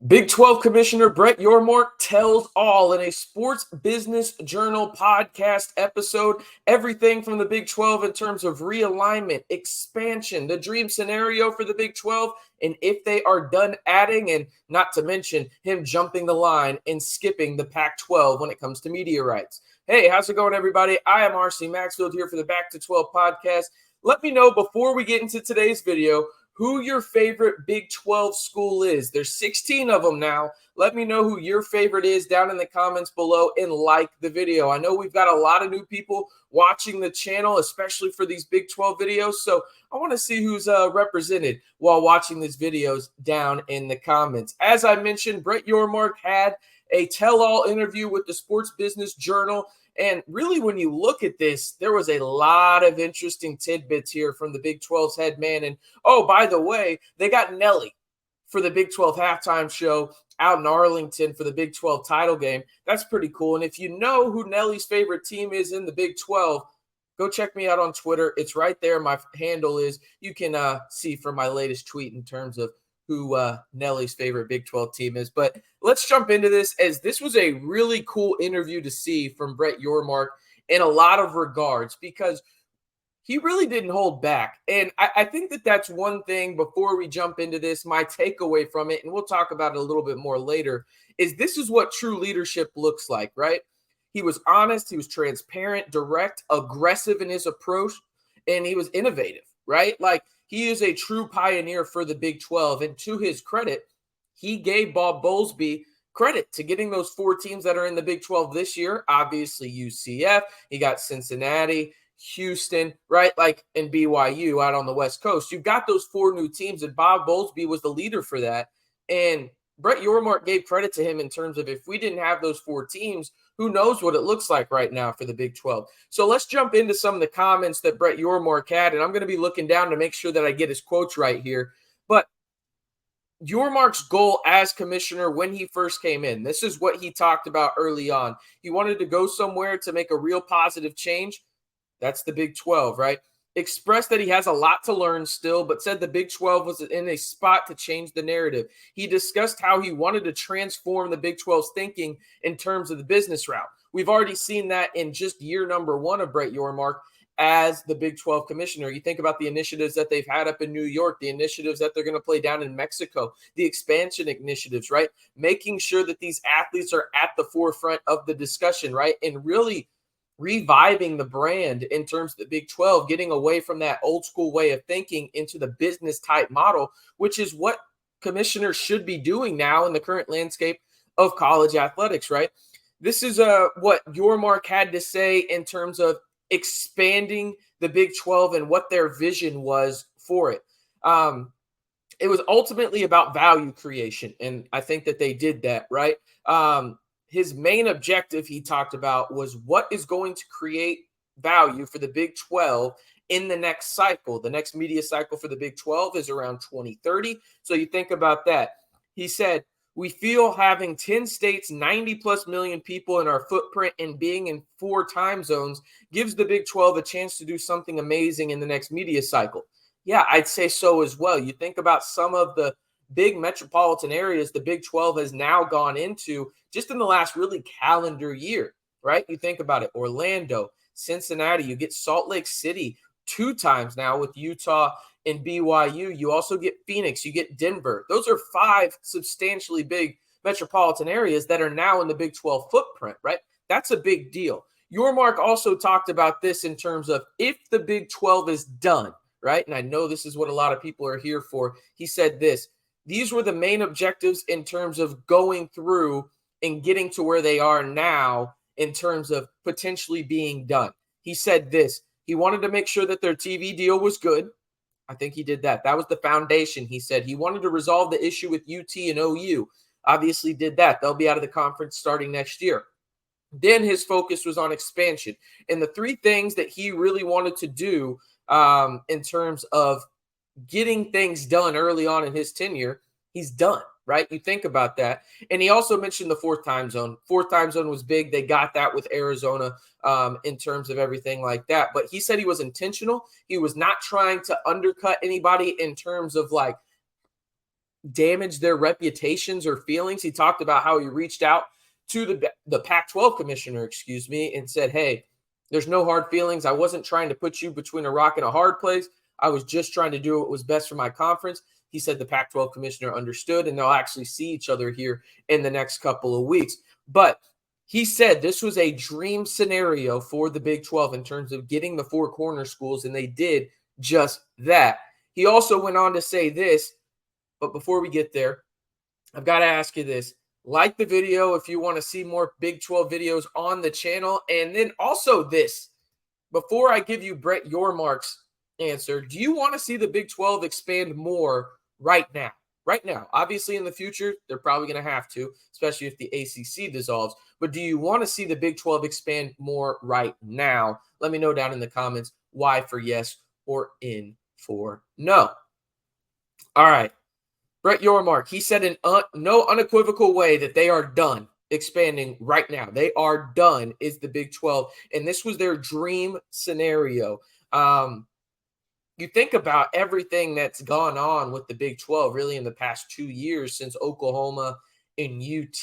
Big 12 Commissioner Brett Yormark tells all in a Sports Business Journal podcast episode. Everything from the Big 12 in terms of realignment, expansion, the dream scenario for the Big 12, and if they are done adding, and not to mention him jumping the line and skipping the Pac-12 when it comes to media rights. Hey, how's it going, everybody? I am R.C. Maxfield here for the Back to 12 podcast. Let me know before we get into today's video who your favorite Big 12 school is. There's 16 of them now. Let me know who your favorite is down in the comments below and like the video. I know we've got a lot of new people watching the channel, especially for these Big 12 videos. So I want to see who's represented while watching these videos down in the comments. As I mentioned, Brett Yormark had a tell-all interview with the Sports Business Journal. And really, when you look at this, there was a lot of interesting tidbits here from the Big 12's head man. And, oh, by the way, they got Nelly for the Big 12 halftime show out in Arlington for the Big 12 title game. That's pretty cool. And if you know who Nelly's favorite team is in the Big 12, go check me out on Twitter. It's right there. My handle is. You can see from my latest tweet in terms of who Nelly's favorite Big 12 team is. But let's jump into this, as this was a really cool interview to see from Brett Yormark in a lot of regards, because he really didn't hold back. And I think that that's one thing before we jump into this, my takeaway from it, and we'll talk about it a little bit more later, is this is what true leadership looks like, right? He was honest, he was transparent, direct, aggressive in his approach, and he was innovative, right? Like, he is a true pioneer for the Big 12. And to his credit, he gave Bob Bowlesby credit to getting those 4 teams that are in the Big 12 this year. Obviously, UCF, he got Cincinnati, Houston, right? Like, and BYU out on the West Coast. You've got those 4 new teams, and Bob Bowlesby was the leader for that. And Brett Yormark gave credit to him in terms of, if we didn't have those 4 teams, who knows what it looks like right now for the Big 12. So let's jump into some of the comments that Brett Yormark had, and I'm going to be looking down to make sure that I get his quotes right here. But Yormark's goal as commissioner when he first came in, this is what he talked about early on. He wanted to go somewhere to make a real positive change. That's the Big 12, right? Expressed that he has a lot to learn still, but said the Big 12 was in a spot to change the narrative. He discussed how he wanted to transform the Big 12's thinking in terms of the business route. We've already seen that in just year number 1 of Brett Yormark as the Big 12 commissioner. You think about the initiatives that they've had up in New York, the initiatives that they're going to play down in Mexico, the expansion initiatives, right? Making sure that these athletes are at the forefront of the discussion, right? And really reviving the brand in terms of the Big 12, getting away from that old school way of thinking into the business type model, which is what commissioners should be doing now in the current landscape of college athletics, right? This is what Yormark had to say in terms of expanding the Big 12 and what their vision was for it. It was ultimately about value creation, and I think that they did that, right? His main objective, he talked about, was what is going to create value for the Big 12 in the next cycle. The next media cycle for the Big 12 is around 2030. So you think about that. He said, we feel having 10 states, 90 plus million people in our footprint, and being in 4 time zones gives the Big 12 a chance to do something amazing in the next media cycle. Yeah, I'd say so as well. You think about some of the big metropolitan areas the Big 12 has now gone into just in the last really calendar year, right? You think about it, Orlando, Cincinnati, you get Salt Lake City 2 times now with Utah and BYU. You also get Phoenix, you get Denver. Those are 5 substantially big metropolitan areas that are now in the Big 12 footprint, right? That's a big deal. Yormark also talked about this in terms of if the Big 12 is done, right? And I know this is what a lot of people are here for. He said this. These were the main objectives in terms of going through and getting to where they are now in terms of potentially being done. He said this. He wanted to make sure that their TV deal was good. I think he did that. That was the foundation, he said. He wanted to resolve the issue with UT and OU. Obviously did that. They'll be out of the conference starting next year. Then his focus was on expansion. And the 3 things that he really wanted to do in terms of getting things done early on in his tenure, he's done, right? You think about that. And he also mentioned the 4th time zone. 4th time zone was big. They got that with Arizona in terms of everything like that. But he said he was intentional. He was not trying to undercut anybody in terms of like damage their reputations or feelings. He talked about how he reached out to the Pac-12 commissioner, and said, hey, there's no hard feelings. I wasn't trying to put you between a rock and a hard place. I was just trying to do what was best for my conference. He said the Pac-12 commissioner understood, and they'll actually see each other here in the next couple of weeks. But he said this was a dream scenario for the Big 12 in terms of getting the four corner schools, and they did just that. He also went on to say this, but before we get there, I've got to ask you this. Like the video if you want to see more Big 12 videos on the channel. And then also this, before I give you Brett Yormark's answer, do you want to see the Big 12 expand more right now? Right now. Obviously, in the future, they're probably going to have to, especially if the ACC dissolves. But do you want to see the Big 12 expand more right now? Let me know down in the comments why for yes or in for no. All right. Brett Yormark, he said in no unequivocal way that they are done expanding right now. They are done is the Big 12. And this was their dream scenario. You think about everything that's gone on with the Big 12 really in the past 2 years since Oklahoma and UT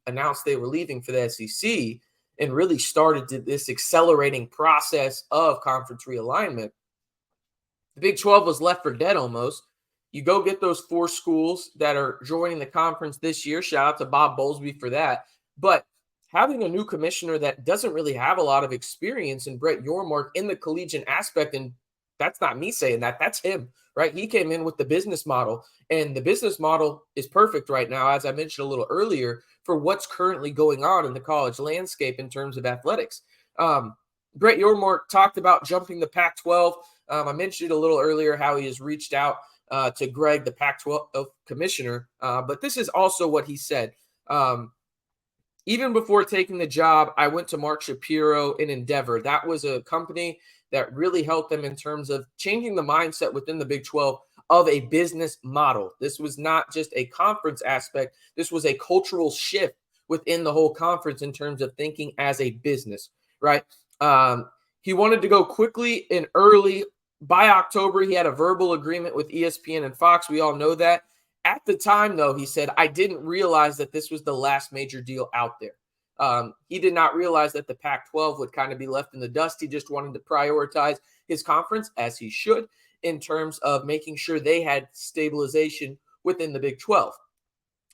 announced they were leaving for the SEC and really started this accelerating process of conference realignment. The Big 12 was left for dead almost. You go get those four schools that are joining the conference this year. Shout out to Bob Bowlesby for that. But having a new commissioner that doesn't really have a lot of experience in Brett Yormark in the collegiate aspect, and that's not me saying that, that's him, right? He came in with the business model, and the business model is perfect right now, as I mentioned a little earlier, for what's currently going on in the college landscape in terms of athletics. Brett Yormark talked about jumping the Pac-12. I mentioned a little earlier how he has reached out to Greg, the Pac-12 commissioner. But this is also what he said. Even before taking the job, I went to Mark Shapiro in Endeavor. That was a company that really helped them in terms of changing the mindset within the Big 12 of a business model. This was not just a conference aspect. This was a cultural shift within the whole conference in terms of thinking as a business, right? He wanted to go quickly and early. By October, he had a verbal agreement with ESPN and Fox. We all know that. At the time, though, he said, I didn't realize that this was the last major deal out there. He did not realize that the Pac-12 would kind of be left in the dust. He just wanted to prioritize his conference, as he should, in terms of making sure they had stabilization within the Big 12.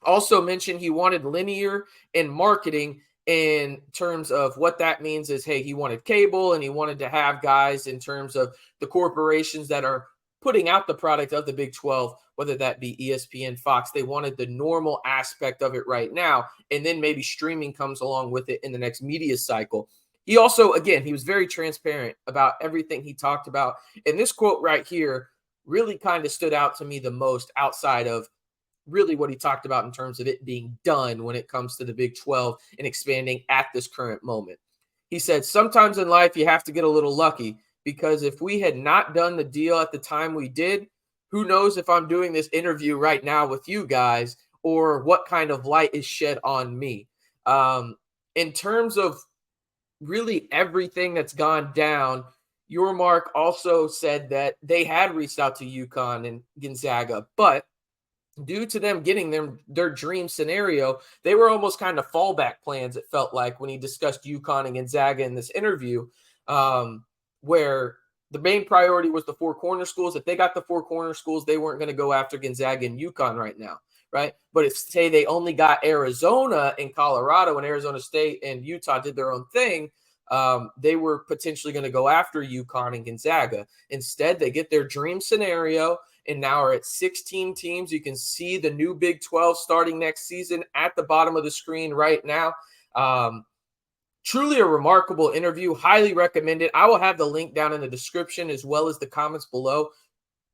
Also mentioned he wanted linear in marketing in terms of what that means is, hey, he wanted cable and he wanted to have guys in terms of the corporations that are putting out the product of the Big 12, whether that be ESPN, Fox. They wanted the normal aspect of it right now, and then maybe streaming comes along with it in the next media cycle. He also, again, he was very transparent about everything he talked about. And this quote right here really kind of stood out to me the most outside of really what he talked about in terms of it being done when it comes to the Big 12 and expanding at this current moment. He said, sometimes in life you have to get a little lucky, because if we had not done the deal at the time we did, who knows if I'm doing this interview right now with you guys or what kind of light is shed on me. In terms of really everything that's gone down, Yormark also said that they had reached out to UConn and Gonzaga, but due to them getting their dream scenario, they were almost kind of fallback plans, it felt like, when he discussed UConn and Gonzaga in this interview, where the main priority was the four corner schools. If they got the four corner schools, they weren't going to go after Gonzaga and UConn right now, right? But if, say, they only got Arizona and Colorado, and Arizona State and Utah did their own thing, they were potentially going to go after UConn and Gonzaga. Instead, they get their dream scenario, and now are at 16 teams. You can see the new Big 12 starting next season at the bottom of the screen right now. Truly a remarkable interview. Highly recommended. I will have the link down in the description as well as the comments below.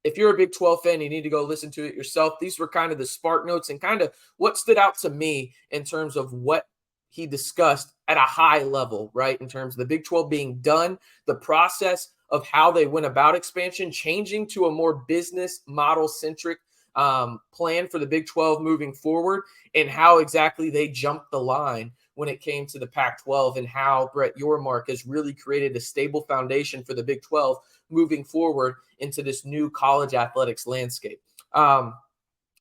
If you're a Big 12 fan, you need to go listen to it yourself. These were kind of the spark notes and kind of what stood out to me in terms of what he discussed at a high level, right? In terms of the Big 12 being done, the process of how they went about expansion, changing to a more business model centric plan for the Big 12 moving forward, and how exactly they jumped the line when it came to the Pac-12, and how Brett Yormark has really created a stable foundation for the Big 12 moving forward into this new college athletics landscape.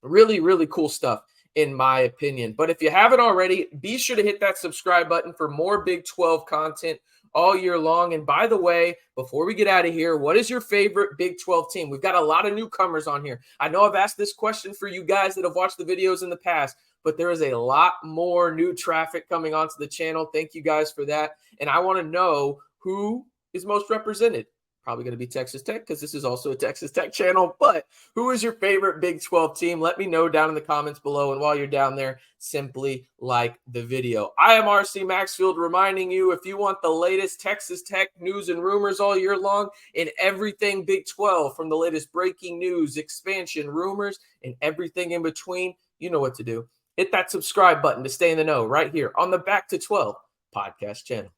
Really, really cool stuff, in my opinion. But if you haven't already, be sure to hit that subscribe button for more Big 12 content all year long. And by the way, before we get out of here, what is your favorite Big 12 team? We've got a lot of newcomers on here. I know I've asked this question for you guys that have watched the videos in the past, but there is a lot more new traffic coming onto the channel. Thank you guys for that. And I want to know who is most represented. Probably going to be Texas Tech because this is also a Texas Tech channel. But who is your favorite Big 12 team? Let me know down in the comments below. And while you're down there, simply like the video. I am RC Maxfield reminding you, if you want the latest Texas Tech news and rumors all year long and everything Big 12, from the latest breaking news, expansion, rumors, and everything in between, you know what to do. Hit that subscribe button to stay in the know right here on the Back to 12 podcast channel.